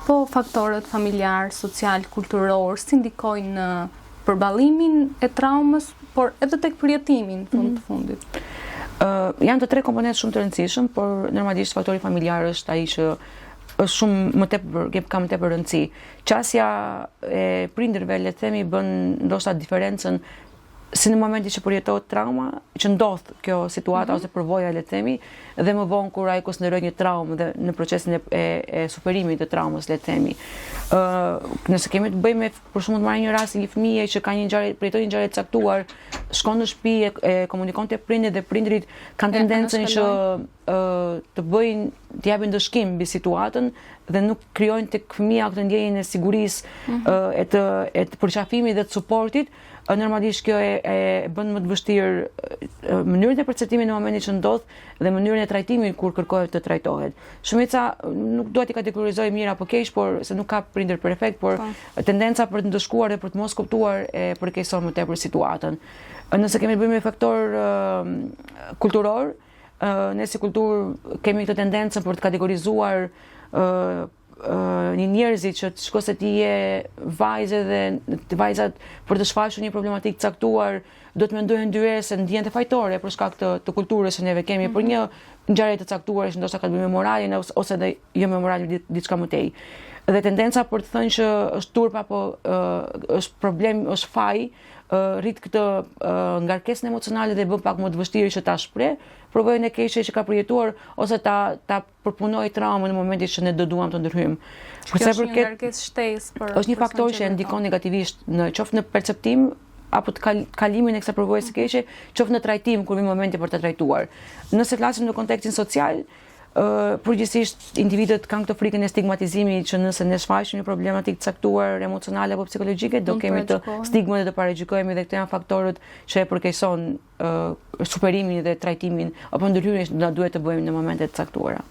Po faktorët familjar, social, kulturor, si ndikojnë në përballimin e traumës, por edhe tek përjetimin fund të fundit? Janë të tre komponentë shumë të rëndësishëm, por normalisht faktori familjar është ai që është shumë më tepër, ka më tepër rëndësi. Qasja e prindërve, le të themi, bën ndoshta diferencën si në momentin që përjetohet trauma, që ndodh kjo situata ose përvoja, le të themi, dhe më vonë kur ai konsideroj një traumë dhe në procesin e superimit të traumës, le të themi. Nëse kemi të bëjmë për shembull marrë një rast një fëmijë që ka një ngjarje, përjetoi një ngjarje të caktuar, shkon në shtëpi e komunikon te prindrit dhe prindrit kanë tendencën që të bëjnë, të japin dëshkim mbi situatën dhe nuk krijojnë tek fëmia këtë ndjenjën e sigurisë, e të përqafimit dhe të suportit. Normalisht kjo e bën më të vështirë mënyrën e perceptimit në momentin që ndodh dhe mënyrën e trajtimit kur kërkohet të trajtohet. Shumica nuk dua t'i kategorizoj mirë apo keq, por se nuk ka prindër perfekt, por tendenca për të ndëshkuar dhe për të mos kuptuar e përkeqëson më tepër situatën. Nëse kemi bëjmë me faktor kulturor, ne si kulturë kemi këtë tendencën për të kategorizuar një njerëzit që shko se ti je vajzë dhe vajzat për të shfaqur një problematikë caktuar do të mendojnë dyre se ndjente fajtore për shkak të kulturës që neve kemi për një ngjarje të caktuar që ndoshta ka të bëjë me moralin ose edhe jo me moralin diçka më tej. Dhe tendenca për të thënë që është turp apo është problem, është faj, rrit këtë ngarkesën emocionale dhe bën pak më të vështirë që ta shpreh provojën e keqe që ka përjetuar ose ta përpunoj traumën në momentin që ne do duam të ndryhim. Kjo është një ngarkesë shtesë për është një faktor që ndikon negativisht qoftë në perceptim apo të kalimin e kësaj përvojës së keqe, qoftë në trajtim kur vjen momenti për të trajtuar. Nëse flasim në kontekstin social, përgjithsisht individët kanë këtë frikën e stigmatizimit që nëse ne shfaqim një problematikë të caktuar emocionale apo psikologjike do kemi të stigmën dhe të paragjykojmë dhe këto janë faktorët që e përkeqëson superimin dhe trajtimin apo ndryrën që na duhet të bëjmë në momente të caktuara.